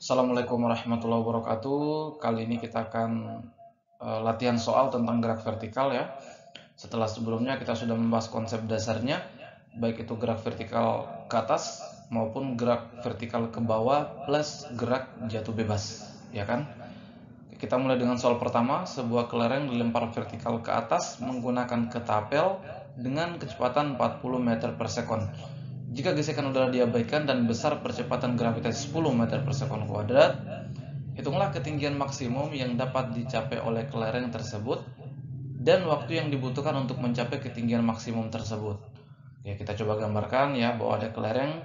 Assalamualaikum warahmatullahi wabarakatuh. Kali ini kita akan latihan soal tentang gerak vertikal ya. Setelah sebelumnya kita sudah membahas konsep dasarnya, baik itu gerak vertikal ke atas maupun gerak vertikal ke bawah plus gerak jatuh bebas, ya kan? Kita mulai dengan soal pertama. Sebuah kelereng dilempar vertikal ke atas menggunakan ketapel dengan kecepatan 40 meter per sekon. Jika gesekan udara diabaikan dan besar percepatan gravitasi 10 meter per sekon kuadrat, hitunglah ketinggian maksimum yang dapat dicapai oleh kelereng tersebut dan waktu yang dibutuhkan untuk mencapai ketinggian maksimum tersebut. Oke, kita coba gambarkan ya bahwa ada kelereng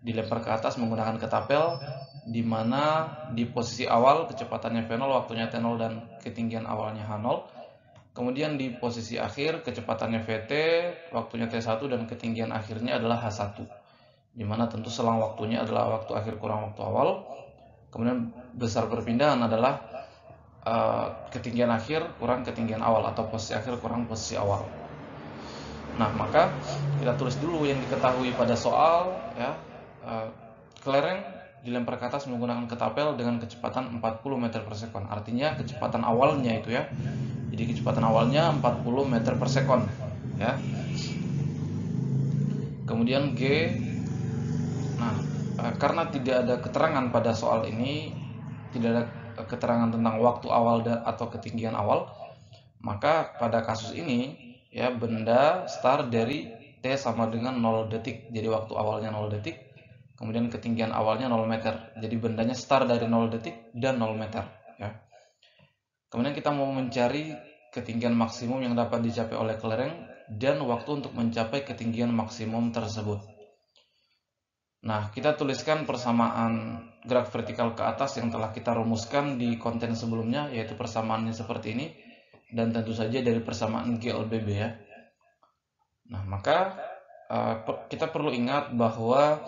dilempar ke atas menggunakan ketapel, di mana di posisi awal kecepatannya V0, waktunya T0 dan ketinggian awalnya H0. Kemudian di posisi akhir kecepatannya Vt, waktunya T1 dan ketinggian akhirnya adalah H1. Dimana tentu selang waktunya adalah waktu akhir kurang waktu awal. Kemudian besar perpindahan adalah ketinggian akhir kurang ketinggian awal atau posisi akhir kurang posisi awal. Nah, maka kita tulis dulu yang diketahui pada soal ya. Kelereng dilempar ke atas menggunakan ketapel dengan kecepatan 40 meter per sekon. Artinya kecepatan awalnya itu ya. Jadi kecepatan awalnya 40 meter per sekon ya. Kemudian G. Nah, karena tidak ada keterangan pada soal ini, tidak ada keterangan tentang waktu awal atau ketinggian awal, maka pada kasus ini ya benda start dari T sama dengan 0 detik. Jadi waktu awalnya 0 detik, kemudian ketinggian awalnya 0 meter. Jadi bendanya start dari 0 detik dan 0 meter ya. Kemudian kita mau mencari ketinggian maksimum yang dapat dicapai oleh kelereng dan waktu untuk mencapai ketinggian maksimum tersebut. Nah, kita tuliskan persamaan gerak vertikal ke atas yang telah kita rumuskan di konten sebelumnya, yaitu persamaannya seperti ini, dan tentu saja dari persamaan GLBB ya. Nah, maka kita perlu ingat bahwa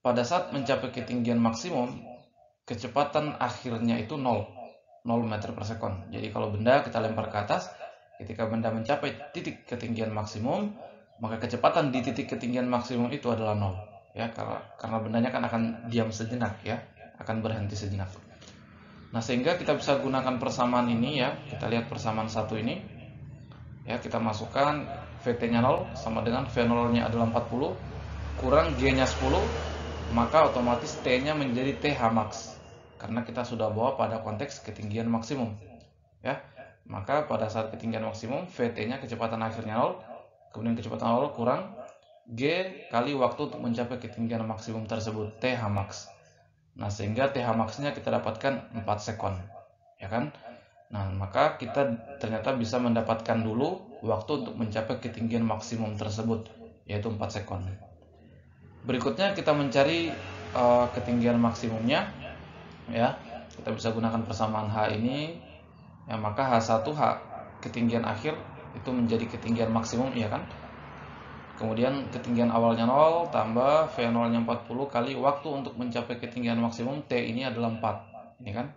pada saat mencapai ketinggian maksimum, kecepatan akhirnya itu 0 meter per sekon. Jadi kalau benda kita lempar ke atas, ketika benda mencapai titik ketinggian maksimum, maka kecepatan di titik ketinggian maksimum itu adalah 0 ya, karena bendanya kan akan diam sejenak ya, akan berhenti sejenak. Nah, sehingga kita bisa gunakan persamaan ini ya. Kita lihat persamaan satu ini ya, kita masukkan Vt-nya 0 sama dengan V0-nya adalah 40 kurang G-nya 10, maka otomatis T-nya menjadi TH max karena kita sudah bawa pada konteks ketinggian maksimum ya. Maka pada saat ketinggian maksimum, Vt-nya kecepatan akhirnya 0, kemudian kecepatan awal kurang G kali waktu untuk mencapai ketinggian maksimum tersebut, TH max. Nah, sehingga TH max-nya kita dapatkan 4 sekon ya kan. Nah, maka kita ternyata bisa mendapatkan dulu waktu untuk mencapai ketinggian maksimum tersebut, yaitu 4 sekon. Berikutnya kita mencari ketinggian maksimumnya ya. Kita bisa gunakan persamaan H ini ya, maka H1 ketinggian akhir itu menjadi ketinggian maksimum ya kan. Kemudian ketinggian awalnya 0 tambah V0-nya 40 kali waktu untuk mencapai ketinggian maksimum T ini adalah 4. Ini kan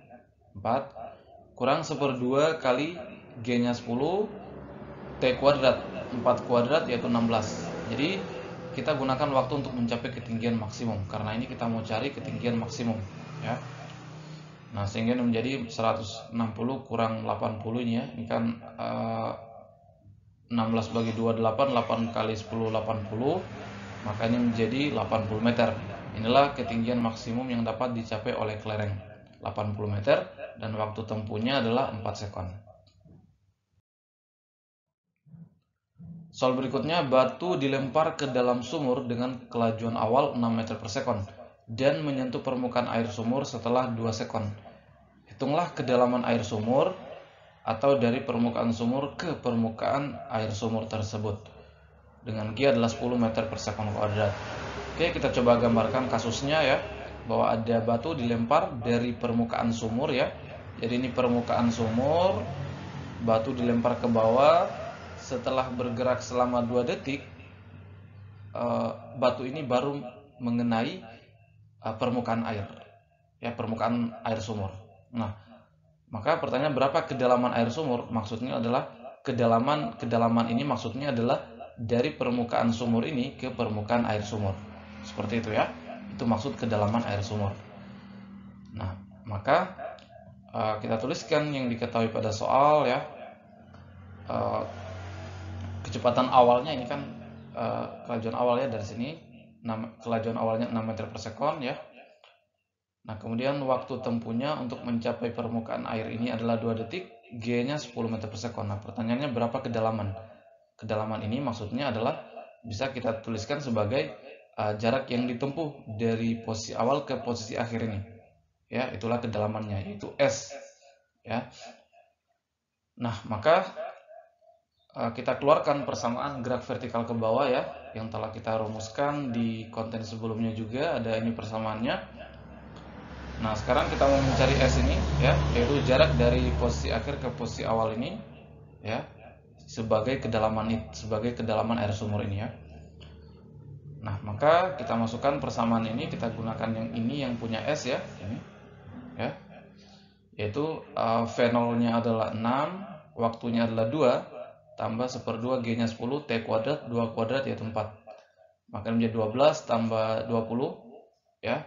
4 kurang 1/2 kali G-nya 10 T kuadrat 4 kuadrat yaitu 16. Jadi kita gunakan waktu untuk mencapai ketinggian maksimum karena ini kita mau cari ketinggian maksimum ya. Nah, sehingga menjadi 160 kurang 80 ini ya. Ini kan 16 bagi 2 8, 8 kali 10 80, makanya menjadi 80 meter. Inilah ketinggian maksimum yang dapat dicapai oleh kelereng, 80 meter, dan waktu tempuhnya adalah 4 sekon. Soal berikutnya, batu dilempar ke dalam sumur dengan kelajuan awal 6 meter per sekon dan menyentuh permukaan air sumur setelah 2 sekon. Hitunglah kedalaman air sumur atau dari permukaan sumur ke permukaan air sumur tersebut dengan G adalah 10 meter per sekon kuadrat. Oke, kita coba gambarkan kasusnya ya, bahwa ada batu dilempar dari permukaan sumur ya. Jadi ini permukaan sumur, batu dilempar ke bawah. Setelah bergerak selama 2 detik, batu ini baru mengenai permukaan air ya, permukaan air sumur. Nah, maka pertanyaan berapa kedalaman air sumur? Maksudnya adalah kedalaman ini maksudnya adalah dari permukaan sumur ini ke permukaan air sumur. Seperti itu ya. Itu maksud kedalaman air sumur. Nah, maka kita tuliskan yang diketahui pada soal ya. Kecepatan awalnya ini kan kelajuan awalnya dari sini, kelajuan awalnya 6 meter per sekon ya. Nah, kemudian waktu tempuhnya untuk mencapai permukaan air ini adalah 2 detik, G-nya 10 meter per sekon. Nah, pertanyaannya berapa kedalaman? Kedalaman ini maksudnya adalah bisa kita tuliskan sebagai jarak yang ditempuh dari posisi awal ke posisi akhir ini. Ya, itulah kedalamannya, yaitu S. Ya. Nah, maka kita keluarkan persamaan gerak vertikal ke bawah ya, yang telah kita rumuskan di konten sebelumnya juga ada ini persamaannya. Nah, sekarang kita mau mencari S ini ya, yaitu jarak dari posisi akhir ke posisi awal ini ya, sebagai kedalaman air sumur ini ya. Nah, maka kita masukkan persamaan ini, kita gunakan yang ini yang punya S ya, ini ya. Yaitu V0-nya adalah 6, waktunya adalah 2, tambah 1/2 G-nya 10, T kuadrat, 2 kuadrat yaitu 4. Maka menjadi 12 tambah 20 ya.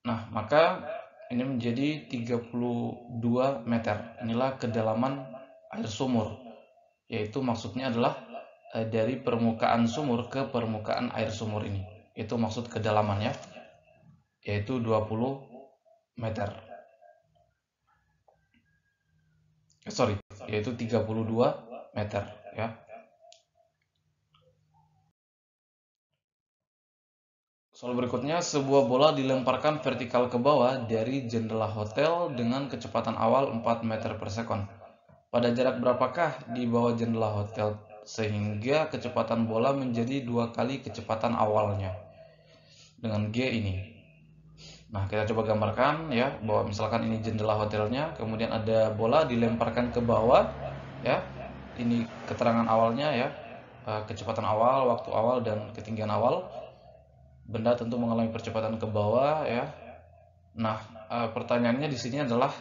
Nah, maka ini menjadi 32 meter. Inilah kedalaman air sumur. Yaitu maksudnya adalah dari permukaan sumur ke permukaan air sumur ini. Itu maksud kedalaman ya. Yaitu 20 meter. Yaitu 32 meter ya. Soal berikutnya, sebuah bola dilemparkan vertikal ke bawah dari jendela hotel dengan kecepatan awal 4 meter per sekon. Pada jarak berapakah di bawah jendela hotel sehingga kecepatan bola menjadi 2 kali kecepatan awalnya dengan G ini? Nah, kita coba gambarkan ya, bahwa misalkan ini jendela hotelnya, kemudian ada bola dilemparkan ke bawah ya. Ini keterangan awalnya ya, kecepatan awal, waktu awal, dan ketinggian awal. Benda tentu mengalami percepatan ke bawah ya. Nah, pertanyaannya di sini adalah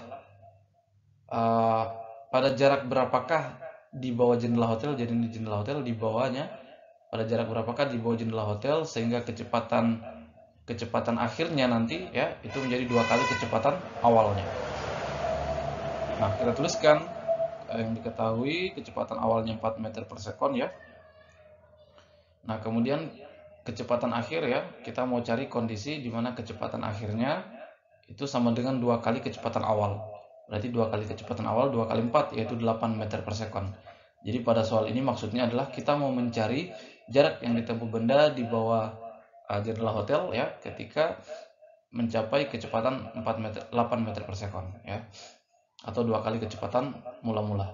pada jarak berapakah di bawah jendela hotel? Jadi di jendela hotel di bawahnya, pada jarak berapakah di bawah jendela hotel sehingga kecepatan akhirnya nanti ya itu menjadi 2 kali kecepatan awalnya. Nah, kita tuliskan yang diketahui kecepatan awalnya 4 meter per sekon ya. Nah, kemudian kecepatan akhir ya, kita mau cari kondisi di mana kecepatan akhirnya itu sama dengan 2 kali kecepatan awal. Berarti 2 kali kecepatan awal 2 kali 4 yaitu 8 meter per sekon. Jadi pada soal ini maksudnya adalah kita mau mencari jarak yang ditempuh benda di bawah jendela hotel ya ketika mencapai kecepatan 8 meter per sekon ya, atau 2 kali kecepatan mula-mula.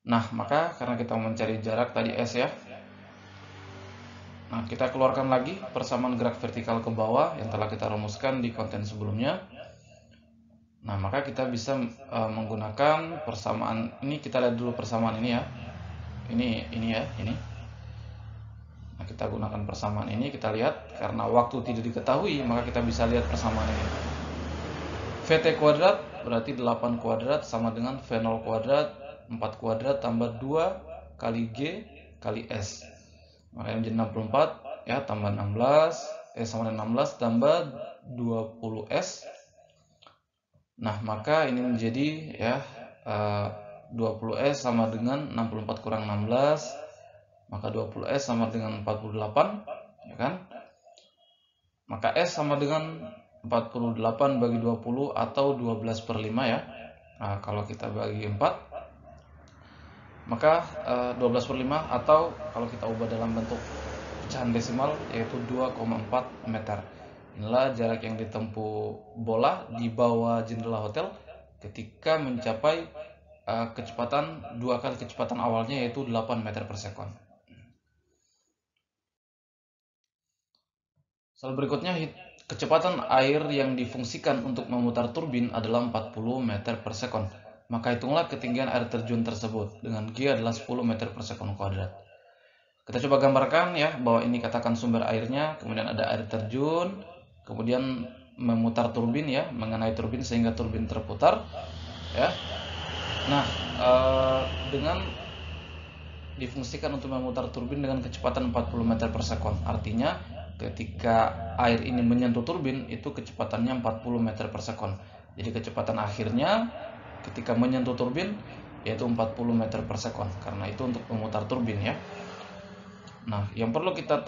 Nah, maka karena kita mau mencari jarak tadi S ya, nah kita keluarkan lagi persamaan gerak vertikal ke bawah yang telah kita rumuskan di konten sebelumnya. Nah, maka kita bisa menggunakan persamaan ini. Kita lihat dulu persamaan ini ya. Ini ya, ini. Nah, kita gunakan persamaan ini, kita lihat karena waktu tidak diketahui, maka kita bisa lihat persamaan ini. VT kuadrat berarti 8 kuadrat sama dengan V0 kuadrat 4 kuadrat tambah 2 kali G kali S. Maka menjadi 64 ya, tambah 16 sama dengan 16 tambah 20S. Nah, maka ini menjadi ya 20S sama dengan 64 kurang 16, maka 20S sama dengan 48 ya kan. Maka S sama dengan 48 bagi 20 atau 12/5 ya. Nah, kalau kita bagi 4 maka 12/5, atau kalau kita ubah dalam bentuk pecahan desimal yaitu 2,4 meter. Inilah jarak yang ditempuh bola di bawah jendela hotel ketika mencapai kecepatan 2 kali kecepatan awalnya yaitu 8 meter per sekon. Soal berikutnya, kecepatan air yang difungsikan untuk memutar turbin adalah 40 meter per sekon. Maka hitunglah ketinggian air terjun tersebut dengan G adalah 10 meter per sekon kuadrat. Kita coba gambarkan ya, bahwa ini katakan sumber airnya, kemudian ada air terjun, kemudian memutar turbin ya, mengenai turbin sehingga turbin terputar ya. Nah, dengan difungsikan untuk memutar turbin dengan kecepatan 40 meter per sekon, artinya ketika air ini menyentuh turbin itu kecepatannya 40 meter per sekon. Jadi kecepatan akhirnya ketika menyentuh turbin yaitu 40 meter per sekon, karena itu untuk memutar turbin ya. Nah, yang perlu kita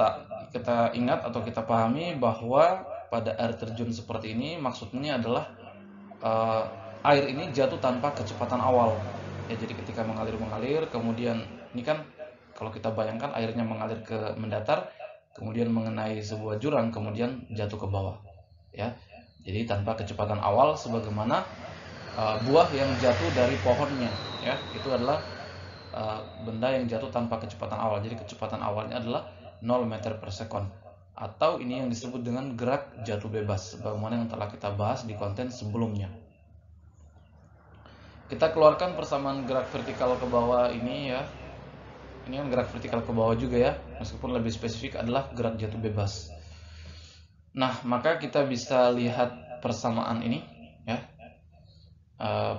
ingat atau kita pahami bahwa pada air terjun seperti ini maksudnya adalah air ini jatuh tanpa kecepatan awal. Ya, jadi ketika mengalir, kemudian ini kan kalau kita bayangkan airnya mengalir ke mendatar, kemudian mengenai sebuah jurang, kemudian jatuh ke bawah. Ya, jadi tanpa kecepatan awal, sebagaimana buah yang jatuh dari pohonnya. Ya, itu adalah benda yang jatuh tanpa kecepatan awal. Jadi kecepatan awalnya adalah 0 meter per sekon. Atau ini yang disebut dengan gerak jatuh bebas, sebagaimana yang telah kita bahas di konten sebelumnya. Kita keluarkan persamaan gerak vertikal ke bawah ini ya. Ini kan gerak vertikal ke bawah juga ya, meskipun lebih spesifik adalah gerak jatuh bebas. Nah, maka kita bisa lihat persamaan ini ya.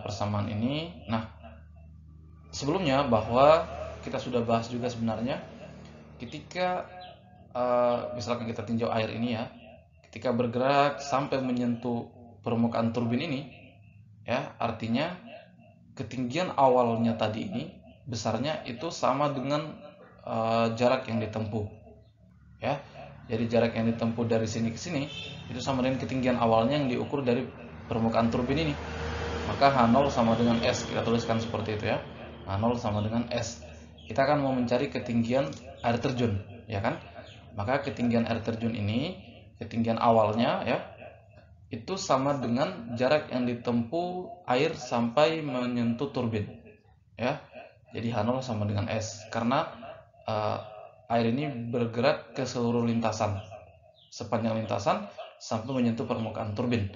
Persamaan ini. Nah, sebelumnya bahwa kita sudah bahas juga sebenarnya ketika misalkan kita tinjau air ini ya, ketika bergerak sampai menyentuh permukaan turbin ini ya, artinya ketinggian awalnya tadi ini besarnya itu sama dengan jarak yang ditempuh ya. Jadi jarak yang ditempuh dari sini ke sini itu sama dengan ketinggian awalnya yang diukur dari permukaan turbin ini. Maka H0 sama dengan S, kita tuliskan seperti itu ya. H0 sama dengan S. Kita akan mau mencari ketinggian air terjun, ya kan? Maka ketinggian air terjun ini, ketinggian awalnya ya, itu sama dengan jarak yang ditempuh air sampai menyentuh turbin, ya. Jadi H0 sama dengan S, karena air ini bergerak ke seluruh lintasan, sepanjang lintasan sampai menyentuh permukaan turbin.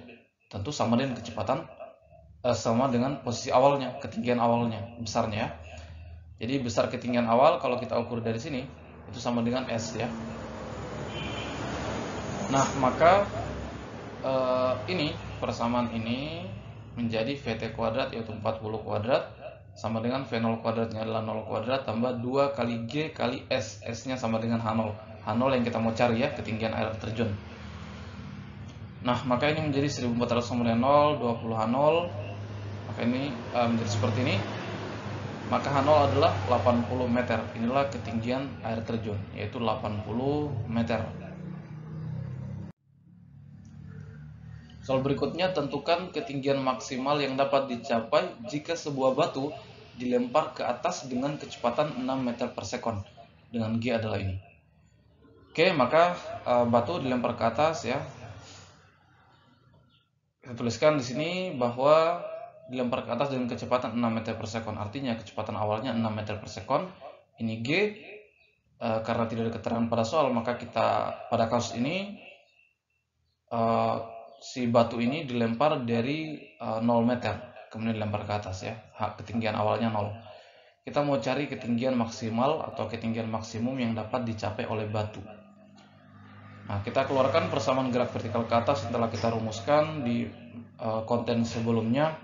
Tentu sama dengan kecepatan, sama dengan posisi awalnya, ketinggian awalnya, besarnya. Jadi besar ketinggian awal kalau kita ukur dari sini itu sama dengan S ya. Nah, maka ini persamaan ini menjadi VT kuadrat yaitu 40 kuadrat sama dengan V0 kuadratnya adalah 0 kuadrat tambah 2 kali G kali S. S-nya sama dengan H0. H0 yang kita mau cari ya, ketinggian air terjun. Nah, maka ini menjadi 1400 sama dengan 0, 20 H0. Maka ini menjadi seperti ini. Maka H0 adalah 80 meter. Inilah ketinggian air terjun, yaitu 80 meter. Soal berikutnya, tentukan ketinggian maksimal yang dapat dicapai jika sebuah batu dilempar ke atas dengan kecepatan 6 meter per sekon. Dengan G adalah ini. Oke, maka batu dilempar ke atas ya. Kita tuliskan di sini bahwa dilempar ke atas dengan kecepatan 6 meter per sekon. Artinya kecepatan awalnya 6 meter per sekon. Ini G. Karena tidak ada keterangan pada soal, maka kita pada kasus ini si batu ini dilempar dari 0 meter, kemudian dilempar ke atas ya. Ketinggian awalnya 0. Kita mau cari ketinggian maksimal atau ketinggian maksimum yang dapat dicapai oleh batu. Nah, kita keluarkan persamaan gerak vertikal ke atas setelah kita rumuskan di konten sebelumnya.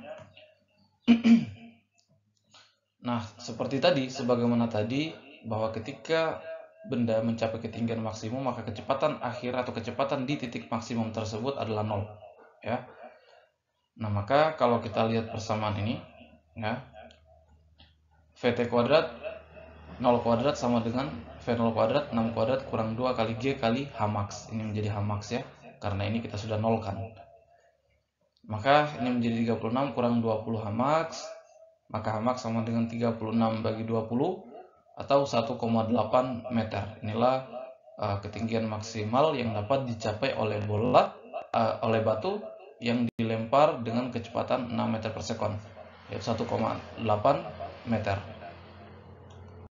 Nah, seperti tadi, sebagaimana tadi, bahwa ketika benda mencapai ketinggian maksimum, maka kecepatan akhir atau kecepatan di titik maksimum tersebut adalah 0 ya. Nah, maka kalau kita lihat persamaan ini ya, VT kuadrat 0 kuadrat sama dengan V0 kuadrat 6 kuadrat kurang 2 kali G kali H max. Ini menjadi H max ya, karena ini kita sudah nolkan. Maka ini menjadi 36 kurang 20 H max. Maka H max sama dengan 36 bagi 20 atau 1,8 meter. Inilah ketinggian maksimal yang dapat dicapai oleh oleh batu yang dilempar dengan kecepatan 6 meter per sekon, yaitu 1,8 meter.